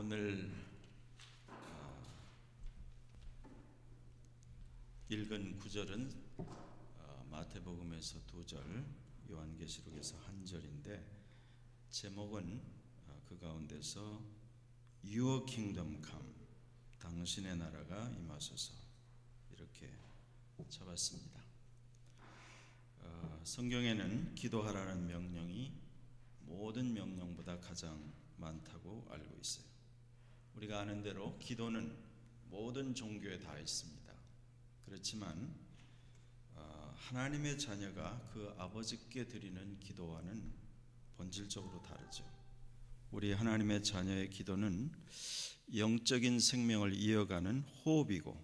오늘 읽은 구절은 마태복음에서 2절, 요한계시록에서 1절인데 제목은 그 가운데서 Your Kingdom Come, 당신의 나라가 임하소서, 이렇게 잡았습니다. 성경에는 기도하라는 명령이 모든 명령보다 가장 많다고 알고 있어요. 우리가 아는 대로 기도는 모든 종교에 다 있습니다. 그렇지만 하나님의 자녀가 그 아버지께 드리는 기도와는 본질적으로 다르죠. 우리 하나님의 자녀의 기도는 영적인 생명을 이어가는 호흡이고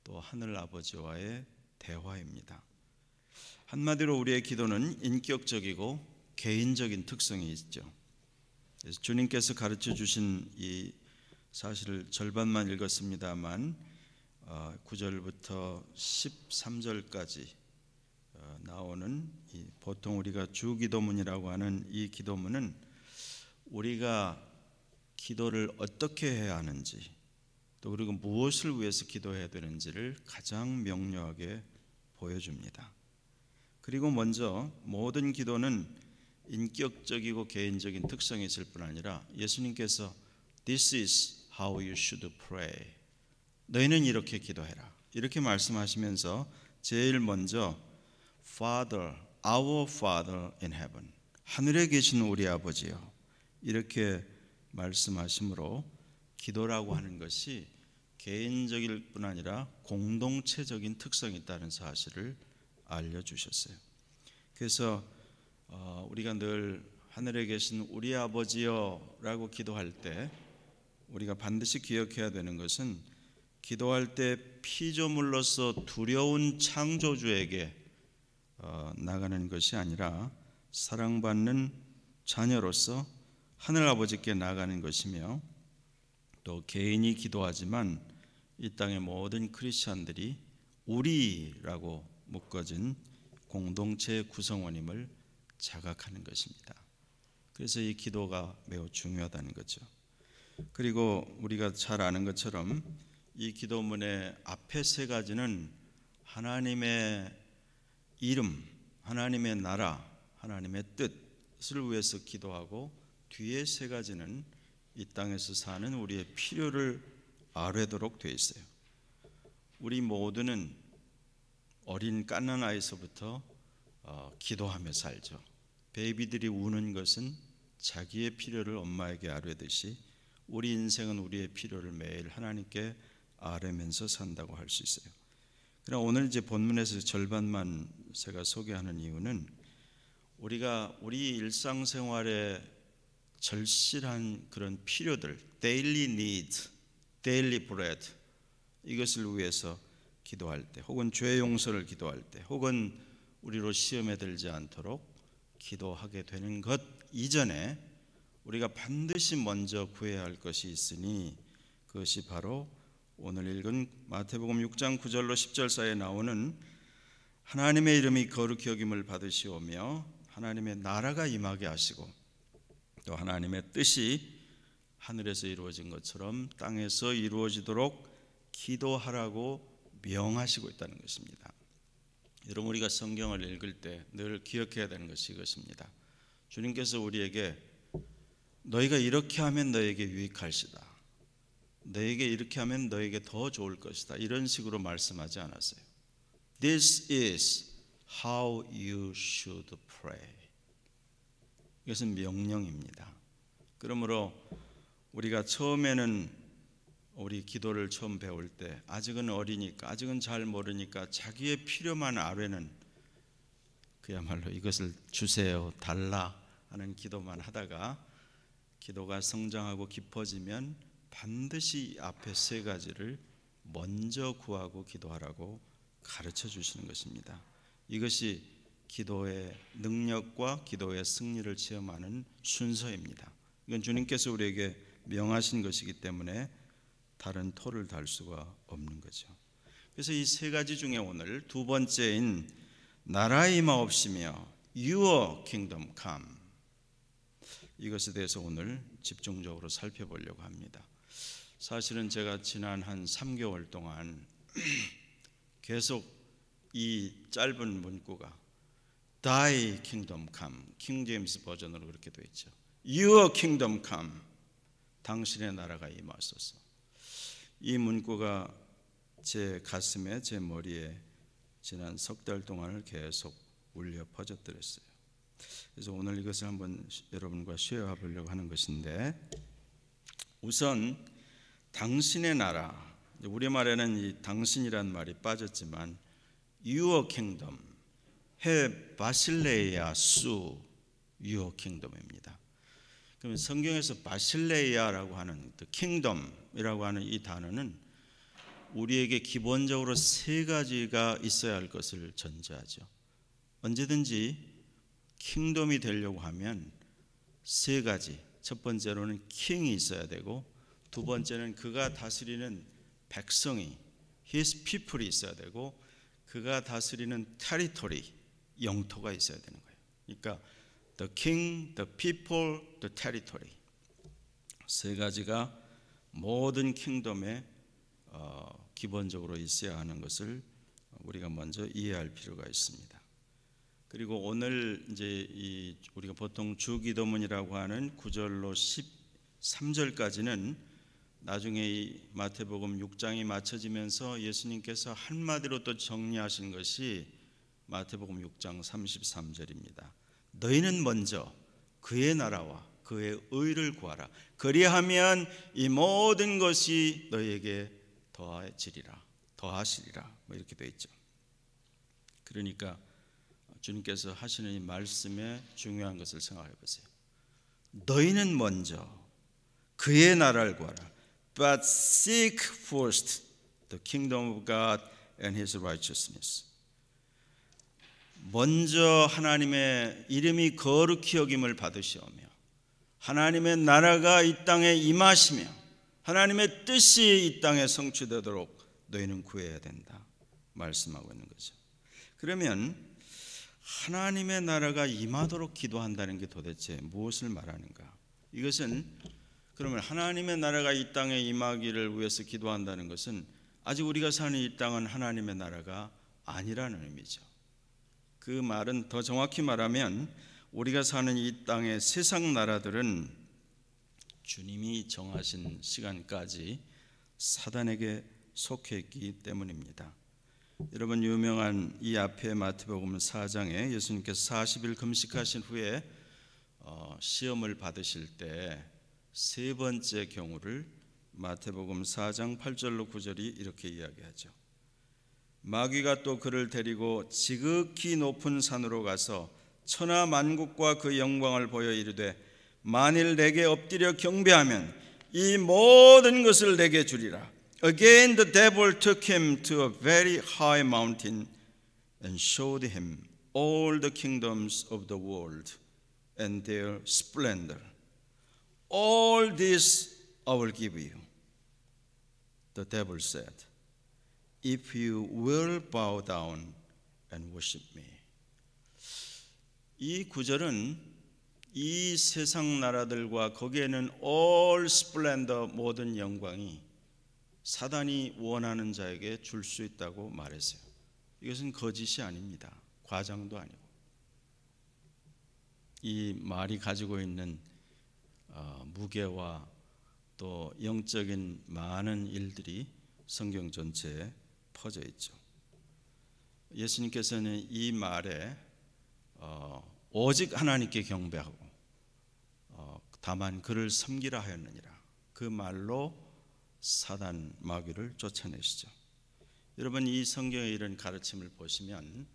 또 하늘 아버지와의 대화입니다. 한마디로 우리의 기도는 인격적이고 개인적인 특성이 있죠. 그래서 주님께서 가르쳐 주신 이 사실을 절반만 읽었습니다만 9절부터 13절까지 나오는 보통 우리가 주기도문이라고 하는 이 기도문은 우리가 기도를 어떻게 해야 하는지, 또 그리고 무엇을 위해서 기도해야 되는지를 가장 명료하게 보여줍니다. 그리고 먼저 모든 기도는 인격적이고 개인적인 특성이 있을 뿐 아니라 예수님께서 This is how you should pray, 너희는 이렇게 기도해라, 이렇게 말씀하시면서 제일 먼저 Father, our Father in heaven, 하늘에 계신 우리 아버지요, 이렇게 말씀하시므로 기도라고 하는 것이 개인적일 뿐 아니라 공동체적인 특성이 있다는 사실을 알려주셨어요. 그래서 우리가 늘 하늘에 계신 우리 아버지요 라고 기도할 때 우리가 반드시 기억해야 되는 것은 기도할 때 피조물로서 두려운 창조주에게 나가는 것이 아니라 사랑받는 자녀로서 하늘 아버지께 나가는 것이며, 또 개인이 기도하지만 이 땅의 모든 크리스찬들이 우리라고 묶어진 공동체의 구성원임을 자각하는 것입니다. 그래서 이 기도가 매우 중요하다는 거죠. 그리고 우리가 잘 아는 것처럼 이 기도문의 앞에 세 가지는 하나님의 이름, 하나님의 나라, 하나님의 뜻을 위해서 기도하고, 뒤에 세 가지는 이 땅에서 사는 우리의 필요를 아뢰도록 되어 있어요. 우리 모두는 어린 갓난아이서부터 기도하며 살죠. 베이비들이 우는 것은 자기의 필요를 엄마에게 아뢰듯이 우리 인생은 우리의 필요를 매일 하나님께 아뢰면서 산다고 할 수 있어요. 그러나 오늘 이제 본문에서 절반만 제가 소개하는 이유는 우리가 우리 일상생활에 절실한 그런 필요들, daily needs, daily bread, 이것을 위해서 기도할 때, 혹은 죄 용서를 기도할 때, 혹은 우리로 시험에 들지 않도록 기도하게 되는 것 이전에 우리가 반드시 먼저 구해야 할 것이 있으니, 그것이 바로 오늘 읽은 마태복음 6장 9절로 10절 사이에 나오는 하나님의 이름이 거룩히 여김을 받으시오며 하나님의 나라가 임하게 하시고, 또 하나님의 뜻이 하늘에서 이루어진 것처럼 땅에서 이루어지도록 기도하라고 명하시고 있다는 것입니다. 여러분, 우리가 성경을 읽을 때 늘 기억해야 되는 것이 이것입니다. 주님께서 우리에게 너희가 이렇게 하면 너에게 유익할시다, 너에게 이렇게 하면 너에게 더 좋을 것이다, 이런 식으로 말씀하지 않았어요. This is how you should pray. 이것은 명령입니다. 그러므로 우리가 처음에는 우리 기도를 처음 배울 때 아직은 어리니까, 아직은 잘 모르니까 자기의 필요만 아뢰는, 그야말로 이것을 주세요, 달라 하는 기도만 하다가 기도가 성장하고 깊어지면 반드시 앞에 세 가지를 먼저 구하고 기도하라고 가르쳐 주시는 것입니다. 이것이 기도의 능력과 기도의 승리를 체험하는 순서입니다. 이건 주님께서 우리에게 명하신 것이기 때문에 다른 토를 달 수가 없는 거죠. 그래서 이 세 가지 중에 오늘 두 번째인 나라의 임하옵시며 Your Kingdom Come, 이것에 대해서 오늘 집중적으로 살펴보려고 합니다. 사실은 제가 지난 한 3개월 동안 계속 이 짧은 문구가 Thy kingdom come, 킹 제임스 버전으로 그렇게 되어 있죠. Your kingdom come, 당신의 나라가 임하소서. 이 문구가 제 가슴에, 제 머리에 지난 석 달 동안을 계속 울려 퍼져들었어요. 그래서 오늘 이것을 한번 여러분과 쉐어해 보려고 하는 것인데, 우선 당신의 나라, 우리말에는 이 당신이란 말이 빠졌지만 Your kingdom, 해 바실레이아 수 Your kingdom입니다. 그러면 성경에서 바실레이아라고 하는 kingdom이라고 하는 이 단어는 우리에게 기본적으로 세 가지가 있어야 할 것을 전제하죠. 언제든지 킹덤이 되려고 하면 세 가지, 첫 번째로는 킹이 있어야 되고, 두 번째는 그가 다스리는 백성이, his people이 있어야 되고, 그가 다스리는 territory, 영토가 있어야 되는 거예요. 그러니까 the king, the people, the territory, 세 가지가 모든 킹덤에 기본적으로 있어야 하는 것을 우리가 먼저 이해할 필요가 있습니다. 그리고 오늘 이제 우리가 보통 주기도문이라고 하는 9절로 13절까지는 나중에 이 마태복음 6장이 맞춰지면서 예수님께서 한마디로 또 정리하신 것이 마태복음 6장 33절입니다. 너희는 먼저 그의 나라와 그의 의를 구하라. 그리하면 이 모든 것이 너희에게 더하시리라. 뭐 이렇게 되어 있죠. 그러니까 주님께서 하시는 이 말씀에 중요한 것을 생각해 보세요. 너희는 먼저 그의 나라를 구하라. But seek first the kingdom of God and His righteousness. 먼저 하나님의 이름이 거룩히 여김을 받으시오며 하나님의 나라가 이 땅에 임하시며 하나님의 뜻이 이 땅에 성취되도록 너희는 구해야 된다 말씀하고 있는 거죠. 그러면 하나님의 나라가 임하도록 기도한다는 게 도대체 무엇을 말하는가? 이것은 그러면 하나님의 나라가 이 땅에 임하기를 위해서 기도한다는 것은 아직 우리가 사는 이 땅은 하나님의 나라가 아니라는 의미죠. 그 말은 더 정확히 말하면 우리가 사는 이 땅의 세상 나라들은 주님이 정하신 시간까지 사단에게 속해 있기 때문입니다. 여러분, 유명한 이 앞에 마태복음 4장에 예수님께서 40일 금식하신 후에 시험을 받으실 때 세 번째 경우를 마태복음 4장 8절로 9절이 이렇게 이야기하죠. 마귀가 또 그를 데리고 지극히 높은 산으로 가서 천하 만국과 그 영광을 보여 이르되 만일 내게 엎드려 경배하면 이 모든 것을 내게 주리라. Again the devil took him to a very high mountain and showed him all the kingdoms of the world and their splendor. All this I will give you. The devil said, if you will bow down and worship me. 이 구절은 이 세상 나라들과 거기에는 all splendor, 모든 영광이 사단이 원하는 자에게 줄 수 있다고 말했어요. 이것은 거짓이 아닙니다. 과장도 아니고. 이 말이 가지고 있는 무게와 또 영적인 많은 일들이 성경 전체에 퍼져 있죠. 예수님께서는 이 말에 오직 하나님께 경배하고 다만 그를 섬기라 하였느니라, 그 말로 사단 마귀를 쫓아내시죠. 여러분, 이 성경의 이런 가르침을 보시면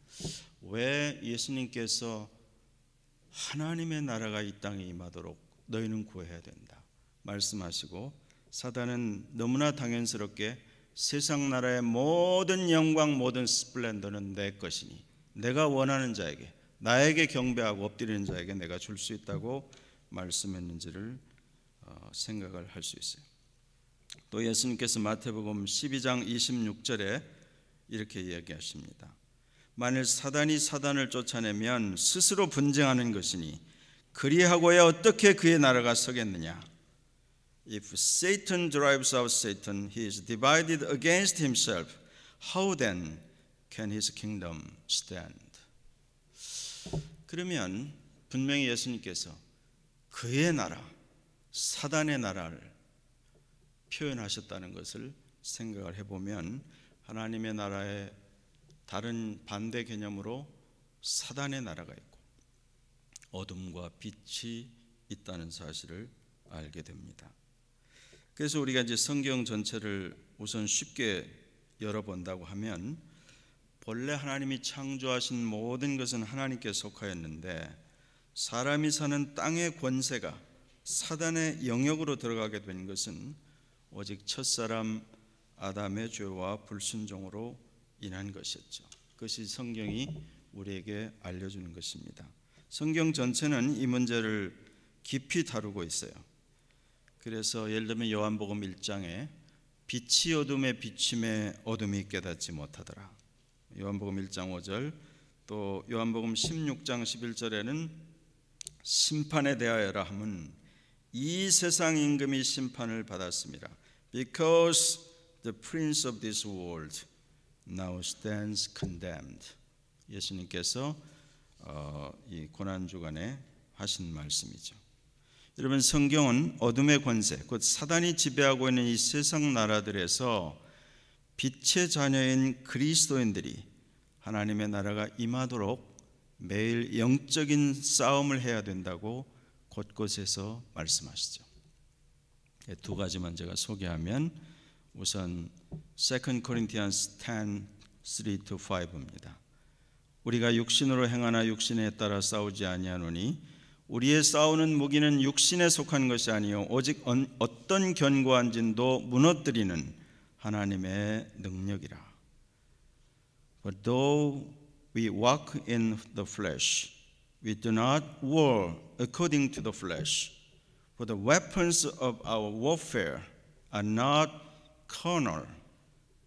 왜 예수님께서 하나님의 나라가 이 땅에 임하도록 너희는 구해야 된다 말씀하시고, 사단은 너무나 당연스럽게 세상 나라의 모든 영광, 모든 스플렌더는 내 것이니 내가 원하는 자에게, 나에게 경배하고 엎드리는 자에게 내가 줄 수 있다고 말씀했는지를 생각을 할 수 있어요. 또 예수님께서 마태복음 12장 26절에 이렇게 이야기하십니다. 만일 사단이 사단을 쫓아내면 스스로 분쟁하는 것이니 그리하고야 어떻게 그의 나라가 서겠느냐? If Satan drives out Satan, he is divided against himself. How then can his kingdom stand? 그러면 분명히 예수님께서 그의 나라, 사단의 나라를 표현하셨다는 것을 생각을 해보면 하나님의 나라의 다른 반대 개념으로 사단의 나라가 있고 어둠과 빛이 있다는 사실을 알게 됩니다. 그래서 우리가 이제 성경 전체를 우선 쉽게 열어본다고 하면 본래 하나님이 창조하신 모든 것은 하나님께 속하였는데 사람이 사는 땅의 권세가 사단의 영역으로 들어가게 된 것은 오직 첫사람 아담의 죄와 불순종으로 인한 것이었죠. 그것이 성경이 우리에게 알려주는 것입니다. 성경 전체는 이 문제를 깊이 다루고 있어요. 그래서 예를 들면 요한복음 1장에 빛이 어둠에 비침에 어둠이 깨닫지 못하더라. 요한복음 1장 5절, 또 요한복음 16장 11절에는 심판에 대하여라 함은 이 세상 임금이 심판을 받았습니다. Because the prince of this world now stands condemned. 예수님께서 이 고난주간에 하신 말씀이죠. 여러분, 성경은 어둠의 권세, 곧 사단이 지배하고 있는 이 세상 나라들에서 빛의 자녀인 그리스도인들이 하나님의 나라가 임하도록 매일 영적인 싸움을 해야 된다고 곳곳에서 말씀하시죠. 두 가지만 제가 소개하면 우선 2 Corinthians 10, 3-5입니다. 우리가 육신으로 행하나 육신에 따라 싸우지 아니하노니 우리의 싸우는 무기는 육신에 속한 것이 아니요 오직 어떤 견고한 진도 무너뜨리는 하나님의 능력이라. But though we walk in the flesh, we do not war according to the flesh. For the weapons of our warfare are not carnal,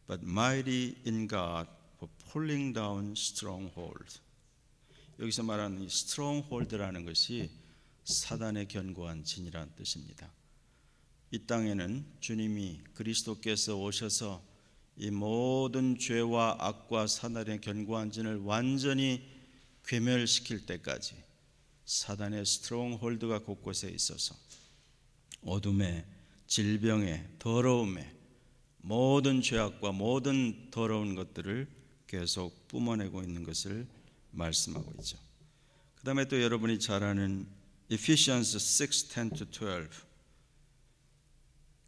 but mighty in God for pulling down strongholds. 여기서 말하는 이 stronghold라는 것이 사단의 견고한 진이라는 뜻입니다. 이 땅에는 주님이 그리스도께서 오셔서 이 모든 죄와 악과 사단의 견고한 진을 완전히 괴멸시킬 때까지 사단의 스트롱홀드가 곳곳에 있어서 어둠에, 질병에, 더러움에 모든 죄악과 모든 더러운 것들을 계속 뿜어내고 있는 것을 말씀하고 있죠. 그 다음에 또 여러분이 잘 아는 Ephesians 6:10-12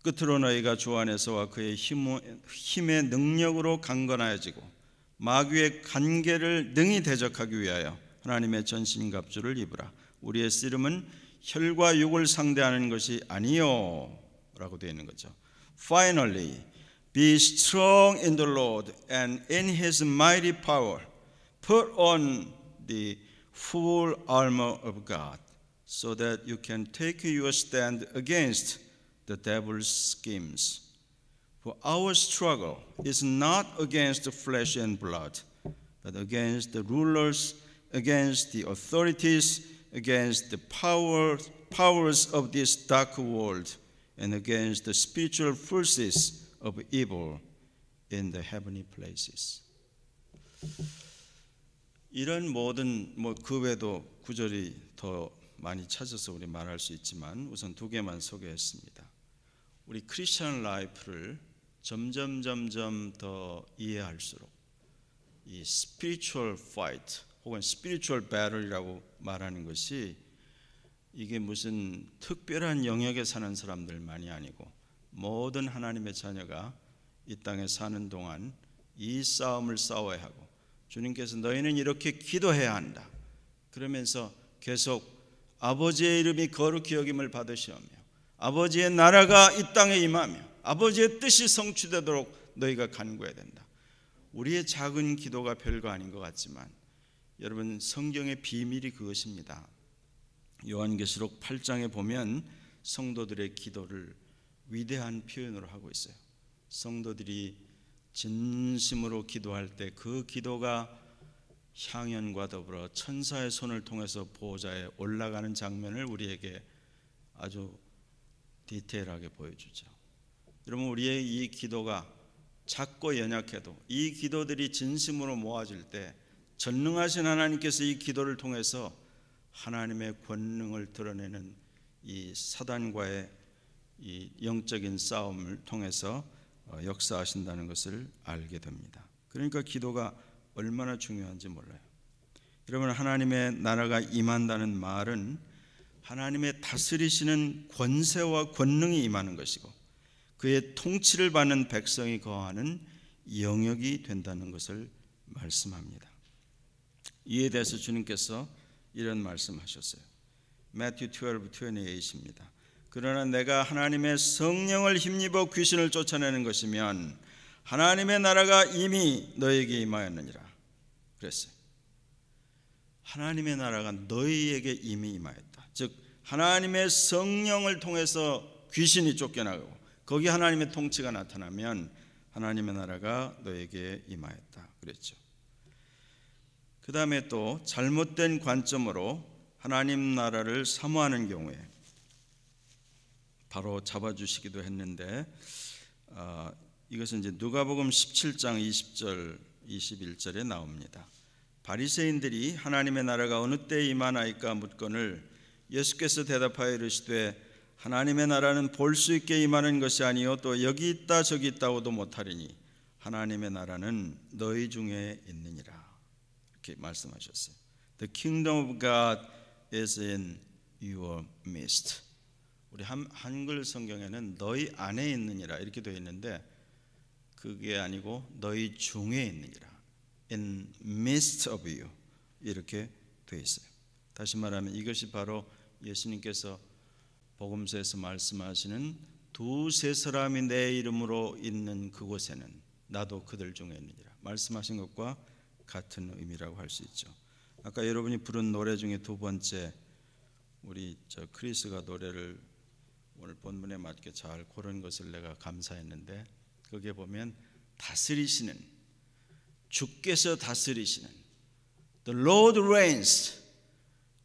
끝으로 너희가 주 안에서와 그의 힘의 능력으로 강건하여지고 마귀의 간계를 능히 대적하기 위하여 하나님의 전신갑주를 입으라. 우리의 씨름은 혈과 육을 상대하는 것이 아니요 라고 되어 있는 거죠. Finally, be strong in the Lord and in His mighty power. Put on the full armor of God so that you can take your stand against the devil's schemes. For our struggle is not against flesh and blood, but against the rulers, against the authorities, against the powers of this dark world, and against the spiritual forces of evil in the heavenly places. 이런 모든 그 외에도 구절이 더 많이 찾아서 우리 말할 수 있지만 우선 두 개만 소개했습니다. 우리 크리스천 라이프를 점점 더 이해할수록 이 spiritual fight 혹은 spiritual battle이라고 말하는 것이 이게 무슨 특별한 영역에 사는 사람들만이 아니고 모든 하나님의 자녀가 이 땅에 사는 동안 이 싸움을 싸워야 하고 주님께서 너희는 이렇게 기도해야 한다. 그러면서 계속 아버지의 이름이 거룩히 여김을 받으시오며 아버지의 나라가 이 땅에 임하며 아버지의 뜻이 성취되도록 너희가 간구해야 된다. 우리의 작은 기도가 별거 아닌 것 같지만 여러분 성경의 비밀이 그것입니다. 요한계시록 8장에 보면 성도들의 기도를 위대한 표현으로 하고 있어요. 성도들이 진심으로 기도할 때 그 기도가 향연과 더불어 천사의 손을 통해서 보호자에 올라가는 장면을 우리에게 아주 디테일하게 보여주죠. 여러분, 우리의 이 기도가 작고 연약해도 이 기도들이 진심으로 모아질 때 전능하신 하나님께서 이 기도를 통해서 하나님의 권능을 드러내는 이 사단과의 이 영적인 싸움을 통해서 역사하신다는 것을 알게 됩니다. 그러니까 기도가 얼마나 중요한지 몰라요. 여러분, 하나님의 나라가 임한다는 말은 하나님의 다스리시는 권세와 권능이 임하는 것이고 그의 통치를 받는 백성이 거하는 영역이 된다는 것을 말씀합니다. 이에 대해서 주님께서 이런 말씀하셨어요. Matthew 12:28입니다. 그러나 내가 하나님의 성령을 힘입어 귀신을 쫓아내는 것이면 하나님의 나라가 이미 너에게 임하였느니라 그랬어요. 하나님의 나라가 너희에게 이미 임하였다. 즉 하나님의 성령을 통해서 귀신이 쫓겨나고 거기 하나님의 통치가 나타나면 하나님의 나라가 너에게 임하였다 그랬죠. 그 다음에 또 잘못된 관점으로 하나님 나라를 사모하는 경우에 바로 잡아주시기도 했는데 이것은 이제 누가복음 17장 20절 21절에 나옵니다. 바리새인들이 하나님의 나라가 어느 때에 임하나이까 묻거늘 예수께서 대답하여 이르시되 하나님의 나라는 볼 수 있게 임하는 것이 아니요 또 여기 있다 저기 있다고도 못하리니 하나님의 나라는 너희 중에 있느니라 이렇게 말씀하셨어요. The kingdom of God is in your midst. 우리 한글 성경에는 너희 안에 있느니라 이렇게 되어 있는데 그게 아니고 너희 중에 있느니라. In midst of you 이렇게 되어 있어요. 다시 말하면 이것이 바로 예수님께서 복음서에서 말씀하시는 두세 사람이 내 이름으로 있는 그곳에는 나도 그들 중에 있느니라 말씀하신 것과 같은 의미라고 할 수 있죠. 아까 여러분이 부른 노래 중에 두 번째 우리 크리스가 노래를 오늘 본문에 맞게 잘 고른 것을 내가 감사했는데 거기에 보면 다스리시는 주께서 다스리시는 The Lord reigns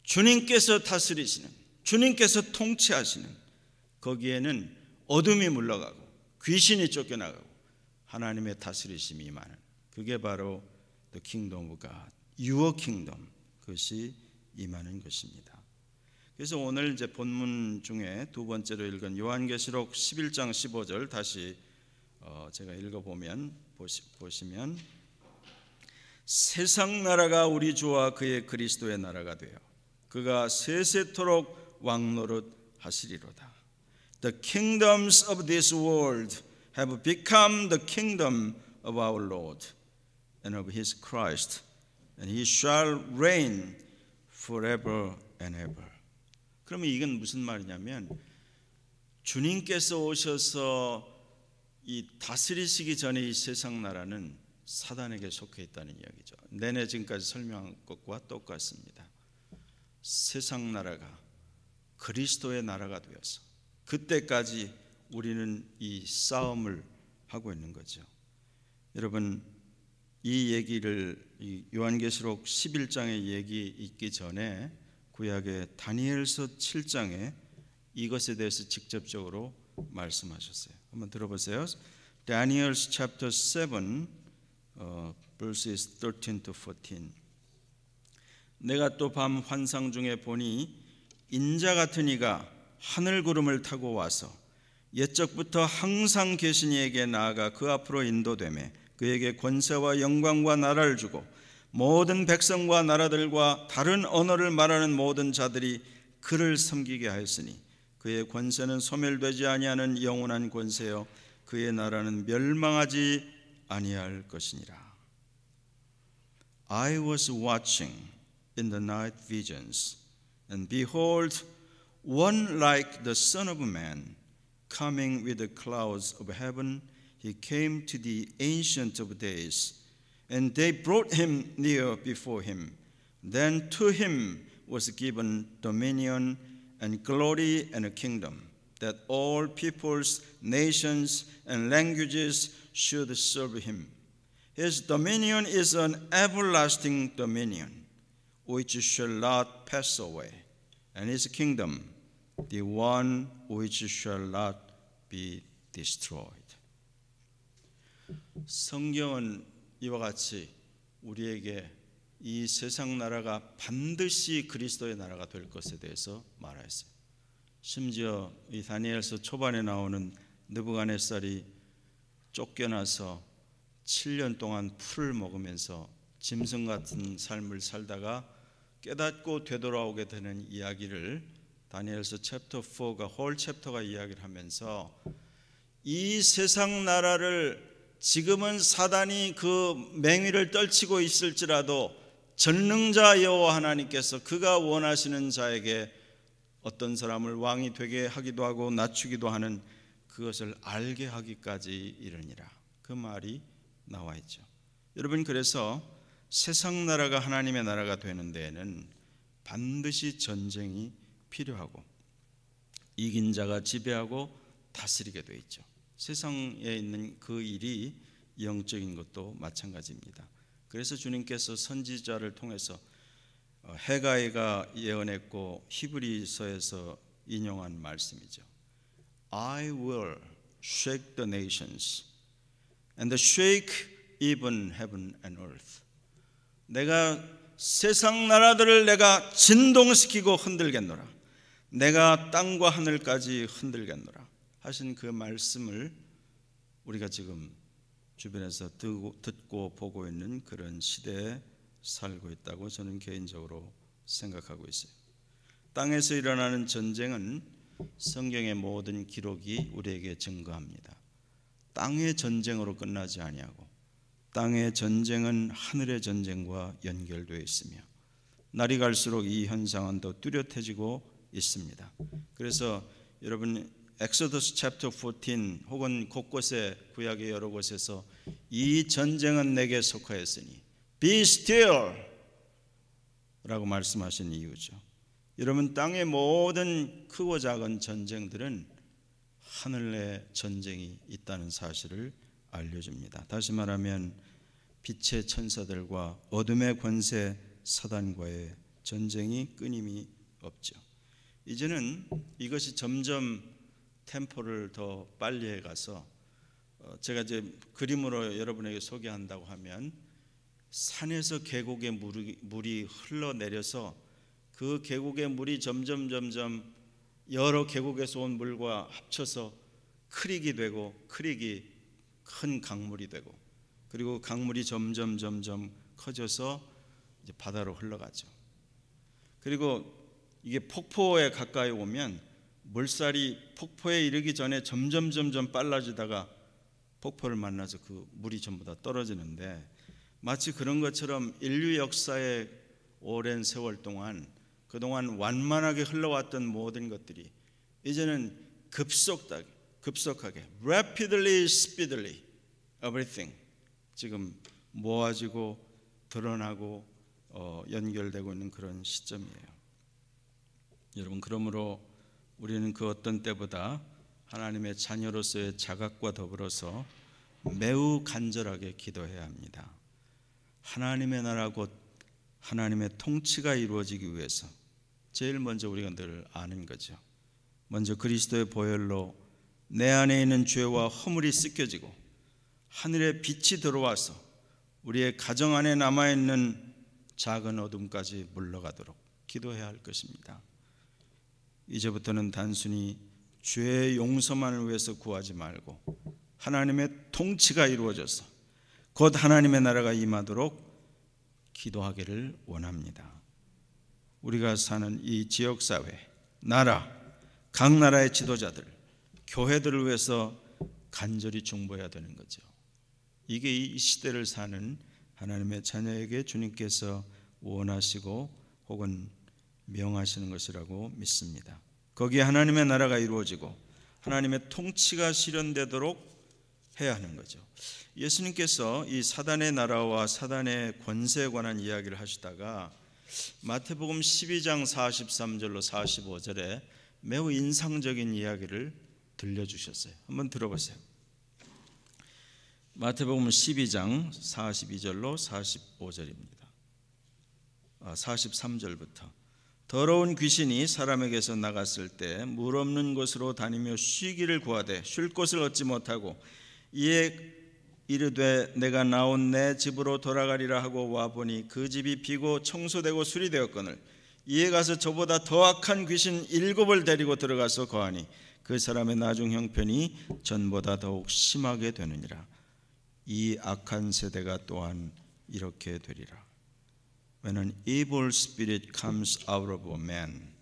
주님께서 다스리시는 주님께서 통치하시는 거기에는 어둠이 물러가고 귀신이 쫓겨나가고 하나님의 다스리심이 임하는 그게 바로 The Kingdom of God, Your Kingdom 그것이 임하는 것입니다. 그래서 오늘 이제 본문 중에 두 번째로 읽은 요한계시록 11장 15절 다시 제가 읽어보면 보시면 세상 나라가 우리 주와 그의 그리스도의 나라가 되어 그가 세세토록 왕노릇 하시리로다. The kingdoms of this world have become the kingdom of our Lord and of his Christ and he shall reign forever and ever. 그러면 이건 무슨 말이냐면 주님께서 오셔서 이 다스리시기 전에 이 세상 나라는 사단에게 속해 있다는 이야기죠. 내내 지금까지 설명한 것과 똑같습니다. 세상 나라가 그리스도의 나라가 되어서 그때까지 우리는 이 싸움을 하고 있는 거죠. 여러분 이 얘기를 이 요한계시록 11장의 얘기 있기 전에 구약의 다니엘서 7장에 이것에 대해서 직접적으로 말씀하셨어요. 한번 들어보세요. Daniel chapter 7 verses 13 to 14. 내가 또 밤 환상 중에 보니 인자 같은 이가 하늘 구름을 타고 와서 옛적부터 항상 계신 이에게 나아가 그 앞으로 인도되매 그에게 권세와 영광과 나라를 주고 모든 백성과 나라들과 다른 언어를 말하는 모든 자들이 그를 섬기게 하였으니 그의 권세는 소멸되지 아니하는 영원한 권세요 그의 나라는 멸망하지 아니할 것이니라. I was watching in the night visions and behold one like the Son of Man coming with the clouds of heaven. He came to the Ancient of Days and they brought him near before him. Then to him was given dominion and glory and a kingdom, that all peoples, nations, and languages should serve him. His dominion is an everlasting dominion which shall not pass away, and his kingdom the one which shall not be destroyed. 성경은 이와 같이 우리에게 이 세상 나라가 반드시 그리스도의 나라가 될 것에 대해서 말하였어요. 심지어 이 다니엘서 초반에 나오는 느부갓네살이 쫓겨나서 7년 동안 풀을 먹으면서 짐승 같은 삶을 살다가 깨닫고 되돌아오게 되는 이야기를 다니엘서 챕터 4가 홀 챕터가 이야기를 하면서 이 세상 나라를 지금은 사단이 그 맹위를 떨치고 있을지라도 전능자 여호와 하나님께서 그가 원하시는 자에게 어떤 사람을 왕이 되게 하기도 하고 낮추기도 하는 그것을 알게 하기까지 이르니라. 그 말이 나와 있죠. 여러분, 그래서 세상 나라가 하나님의 나라가 되는 데에는 반드시 전쟁이 필요하고 이긴 자가 지배하고 다스리게 돼 있죠. 세상에 있는 그 일이 영적인 것도 마찬가지입니다. 그래서 주님께서 선지자를 통해서 해가이가 예언했고 히브리서에서 인용한 말씀이죠. I will shake the nations and shake even heaven and earth. 내가 세상 나라들을 내가 진동시키고 흔들겠노라. 내가 땅과 하늘까지 흔들겠노라 하신 그 말씀을 우리가 지금 주변에서 듣고 보고 있는 그런 시대에 살고 있다고 저는 개인적으로 생각하고 있어요. 땅에서 일어나는 전쟁은 성경의 모든 기록이 우리에게 증거합니다. 땅의 전쟁으로 끝나지 아니하고 땅의 전쟁은 하늘의 전쟁과 연결되어 있으며 날이 갈수록 이 현상은 더 뚜렷해지고 있습니다. 그래서 여러분 엑소더스 챕터 14 혹은 곳곳에 구약의 여러 곳에서 이 전쟁은 내게 속하였으니 Be still 라고 말씀하신 이유죠. 여러분, 땅의 모든 크고 작은 전쟁들은 하늘의 전쟁이 있다는 사실을 알려줍니다. 다시 말하면 빛의 천사들과 어둠의 권세 사단과의 전쟁이 끊임이 없죠. 이제는 이것이 점점 템포를 더 빨리 해가서 제가 이제 그림으로 여러분에게 소개한다고 하면 산에서 계곡의 물이 흘러내려서 그 계곡의 물이 점점 여러 계곡에서 온 물과 합쳐서 크릭이 되고 크릭이 큰 강물이 되고 그리고 강물이 점점 커져서 이제 바다로 흘러가죠. 그리고 이게 폭포에 가까이 오면 물살이 폭포에 이르기 전에 점점 빨라지다가 폭포를 만나서 그 물이 전부 다 떨어지는데 마치 그런 것처럼 인류 역사의 오랜 세월 동안 그동안 완만하게 흘러왔던 모든 것들이 이제는 급속하게 rapidly, speedily everything 지금 모아지고 드러나고 연결되고 있는 그런 시점이에요. 여러분, 그러므로 우리는 그 어떤 때보다 하나님의 자녀로서의 자각과 더불어서 매우 간절하게 기도해야 합니다. 하나님의 나라 곧 하나님의 통치가 이루어지기 위해서 제일 먼저 우리가 늘 아는 거죠. 먼저 그리스도의 보혈로 내 안에 있는 죄와 허물이 씻겨지고 하늘의 빛이 들어와서 우리의 가정 안에 남아있는 작은 어둠까지 물러가도록 기도해야 할 것입니다. 이제부터는 단순히 죄의 용서만을 위해서 구하지 말고 하나님의 통치가 이루어져서 곧 하나님의 나라가 임하도록 기도하기를 원합니다. 우리가 사는 이 지역사회, 나라, 각 나라의 지도자들, 교회들을 위해서 간절히 중보해야 되는 거죠. 이게 이 시대를 사는 하나님의 자녀에게 주님께서 원하시고 혹은 명하시는 것이라고 믿습니다. 거기에 하나님의 나라가 이루어지고 하나님의 통치가 실현되도록 해야 하는 거죠. 예수님께서 이 사단의 나라와 사단의 권세에 관한 이야기를 하시다가 마태복음 12장 43절로 45절에 매우 인상적인 이야기를 들려주셨어요. 한번 들어보세요. 마태복음 12장 42절로 45절입니다. 43절부터 더러운 귀신이 사람에게서 나갔을 때 물 없는 곳으로 다니며 쉬기를 구하되 쉴 곳을 얻지 못하고 이에 이르되 내가 나온 내 집으로 돌아가리라 하고 와보니 그 집이 비고 청소되고 수리되었거늘 이에 가서 저보다 더 악한 귀신 7을 데리고 들어가서 거하니 그 사람의 나중 형편이 전보다 더욱 심하게 되느니라. 이 악한 세대가 또한 이렇게 되리라. When an evil spirit comes out of a man,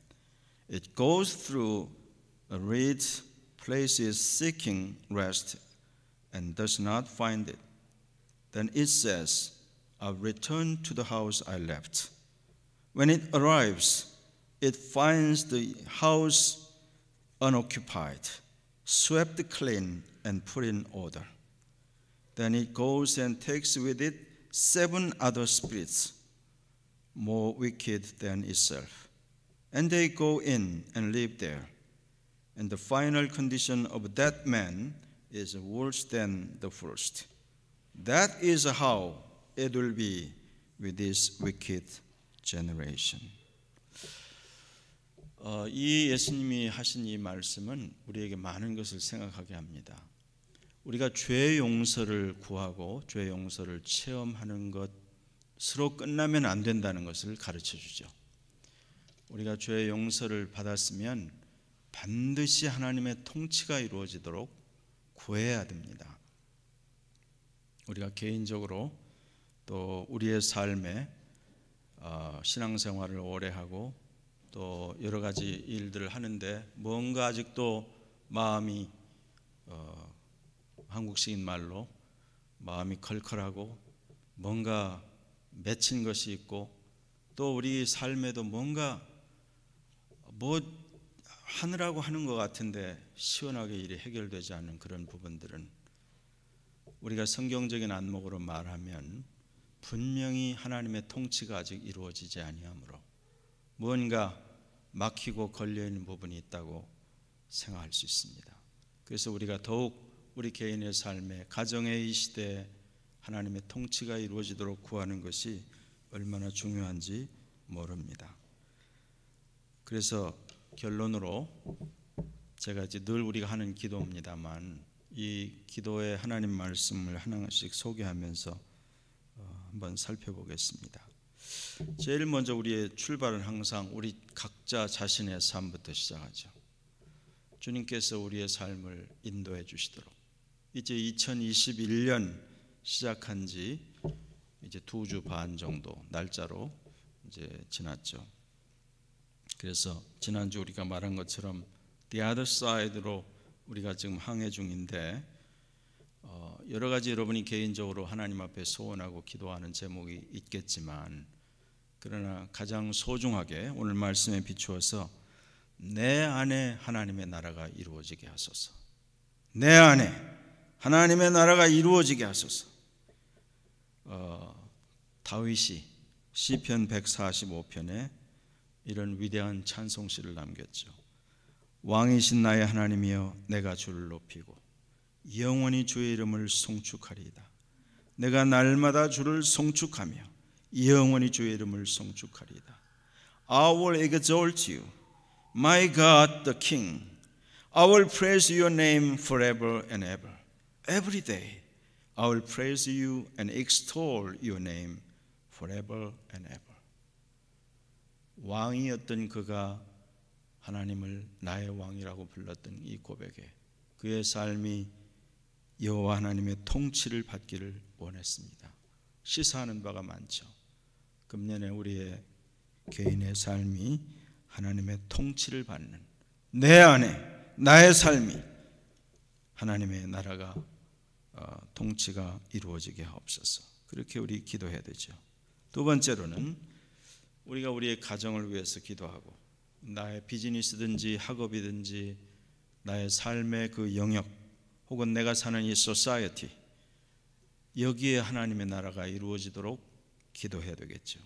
it goes through arid places seeking rest and does not find it. Then it says, I'll return to the house I left. When it arrives, it finds the house unoccupied, swept clean and put in order. Then it goes and takes with it 7 other spirits, more wicked than itself. And they go in and live there. And the final condition of that man is worse than the first. That is how it will be with this wicked generation. 이 예수님이 하신 이 말씀은 우리에게 많은 것을 생각하게 합니다. 우리가 죄 용서를 구하고 죄 용서를 체험하는 것으로 끝나면 안 된다는 것을 가르쳐 주죠. 우리가 죄 용서를 받았으면 반드시 하나님의 통치가 이루어지도록 구해야 됩니다. 우리가 개인적으로 또 우리의 삶에 신앙생활을 오래 하고 또 여러 가지 일들을 하는데 뭔가 아직도 마음이 한국식인 말로 마음이 컬컬하고 뭔가 맺힌 것이 있고 또 우리 삶에도 뭔가 뭐 하느라고 하는 것 같은데 시원하게 일이 해결되지 않는 그런 부분들은 우리가 성경적인 안목으로 말하면 분명히 하나님의 통치가 아직 이루어지지 아니하므로 무언가 막히고 걸려있는 부분이 있다고 생각할 수 있습니다. 그래서 우리가 더욱 우리 개인의 삶에 가정의 이 시대에 하나님의 통치가 이루어지도록 구하는 것이 얼마나 중요한지 모릅니다. 그래서 결론으로 제가 이제 늘 우리가 하는 기도입니다만 이 기도의 하나님 말씀을 하나씩 소개하면서 한번 살펴보겠습니다. 제일 먼저 우리의 출발은 항상 우리 각자 자신의 삶부터 시작하죠. 주님께서 우리의 삶을 인도해 주시도록 이제 2021년 시작한 지 이제 2주 반 정도 날짜로 이제 지났죠. 그래서 지난주 우리가 말한 것처럼 The other side로 우리가 지금 항해 중인데 여러 가지 여러분이 개인적으로 하나님 앞에 소원하고 기도하는 제목이 있겠지만 그러나 가장 소중하게 오늘 말씀에 비추어서 내 안에 하나님의 나라가 이루어지게 하소서. 내 안에 하나님의 나라가 이루어지게 하소서. 다윗이 시편 145편에 이런 위대한 찬송시를 남겼죠. 왕이신 나의 하나님이여 내가 주를 높이고 영원히 주의 이름을 송축하리이다. 내가 날마다 주를 송축하며 영원히 주의 이름을 송축하리이다. I will exalt you, my God the King. I will praise your name forever and ever. Every day I will praise you and extol your name forever and ever. 왕이었던 그가 하나님을 나의 왕이라고 불렀던 이 고백에 그의 삶이 여호와 하나님의 통치를 받기를 원했습니다. 시사하는 바가 많죠. 금년에 우리의 개인의 삶이 하나님의 통치를 받는 내 안에 나의 삶이 하나님의 나라가 통치가 이루어지게 하옵소서. 그렇게 우리 기도해야 되죠. 두 번째로는 우리가 우리의 가정을 위해서 기도하고 나의 비즈니스든지 학업이든지 나의 삶의 그 영역 혹은 내가 사는 이 소사이어티 여기에 하나님의 나라가 이루어지도록 기도해야 되겠죠.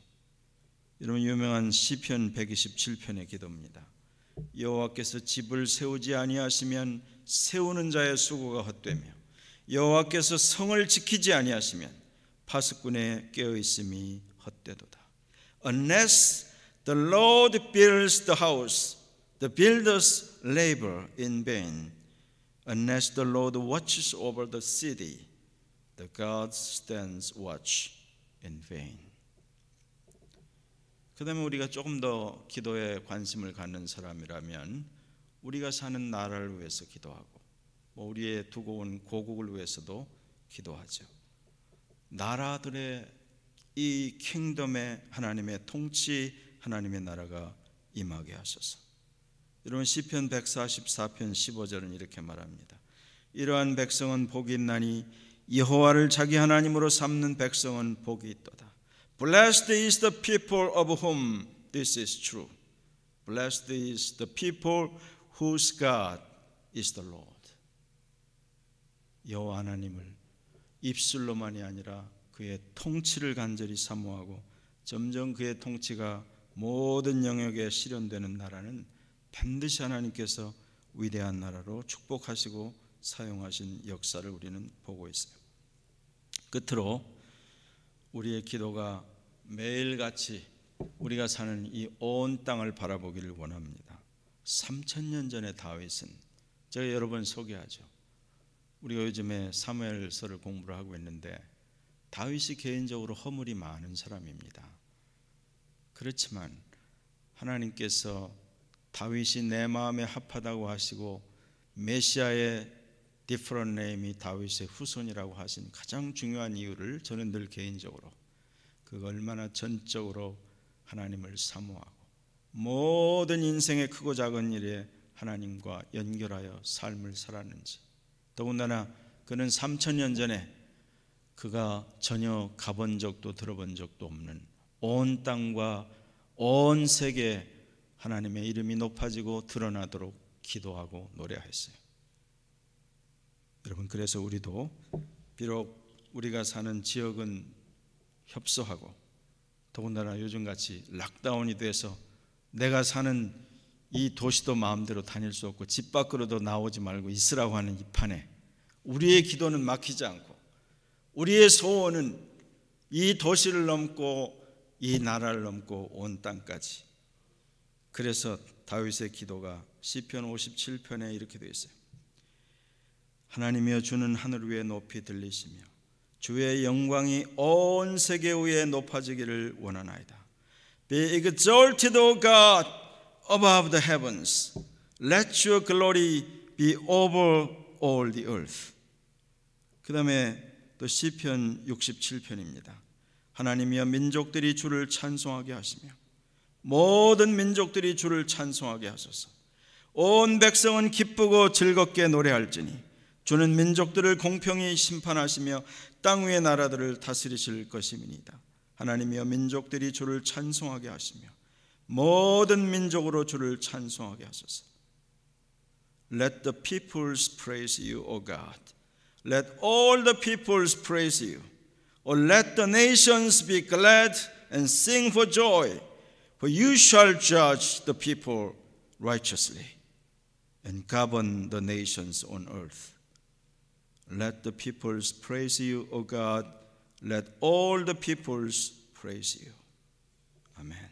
여러분 유명한 시편 127편의 기도입니다. 여호와께서 집을 세우지 아니하시면 세우는 자의 수고가 헛되며 여호와께서 성을 지키지 아니하시면 파수꾼의 깨어 있음이 헛되도다. Unless the Lord builds the house, the builders labor in vain. Unless the Lord watches over the city, the God stands watch in vain. 그 다음에 우리가 조금 더 기도에 관심을 갖는 사람이라면 우리가 사는 나라를 위해서 기도하고 우리의 두고 온 고국을 위해서도 기도하죠. 나라들의 이 킹덤의 하나님의 통치, 하나님의 나라가 임하게 하소서. 여러분 시편 144편 15절은 이렇게 말합니다. 이러한 백성은 복이 있나니 여호와를 자기 하나님으로 삼는 백성은 복이 있도다. Blessed is the people of whom this is true. Blessed is the people whose God is the Lord. 여호와 하나님을 입술로만이 아니라 그의 통치를 간절히 사모하고 점점 그의 통치가 모든 영역에 실현되는 나라는 반드시 하나님께서 위대한 나라로 축복하시고 사용하신 역사를 우리는 보고 있어요. 끝으로 우리의 기도가 매일같이 우리가 사는 이 온 땅을 바라보기를 원합니다. 3000년 전의 다윗은 제가 여러 번 소개하죠. 우리가 요즘에 사무엘서를 공부를 하고 있는데 다윗이 개인적으로 허물이 많은 사람입니다. 그렇지만 하나님께서 다윗이 내 마음에 합하다고 하시고 메시아의 different name이 다윗의 후손이라고 하신 가장 중요한 이유를 저는 늘 개인적으로 그가 얼마나 전적으로 하나님을 사모하고 모든 인생의 크고 작은 일에 하나님과 연결하여 삶을 살았는지, 더군다나 그는 3000년 전에 그가 전혀 가본 적도 들어본 적도 없는 온 땅과 온 세계에 하나님의 이름이 높아지고 드러나도록 기도하고 노래했어요. 여러분, 그래서 우리도 비록 우리가 사는 지역은 협소하고 더군다나 요즘같이 락다운이 돼서 내가 사는 이 도시도 마음대로 다닐 수 없고 집 밖으로도 나오지 말고 있으라고 하는 이 판에 우리의 기도는 막히지 않고 우리의 소원은 이 도시를 넘고 이 나라를 넘고 온 땅까지. 그래서 다윗의 기도가 시편 57편에 이렇게 되어 있어요. 하나님이여, 주는 하늘 위에 높이 들리시며 주의 영광이 온 세계 위에 높아지기를 원하나이다. Be exalted, O God, above the heavens. Let your glory be over all the earth. 그 다음에 또 시편 67편입니다. 하나님이여, 민족들이 주를 찬송하게 하시며 모든 민족들이 주를 찬송하게 하소서. 온 백성은 기쁘고 즐겁게 노래할지니 주는 민족들을 공평히 심판하시며 땅 위의 나라들을 다스리실 것임이니이다. 하나님이여, 민족들이 주를 찬송하게 하시며 모든 민족으로 주를 찬송하게 하소서. Let the peoples praise you, O God. Let all the peoples praise you. Or let the nations be glad and sing for joy. For you shall judge the people righteously and govern the nations on earth. Let the peoples praise you, O God. Let all the peoples praise you. Amen.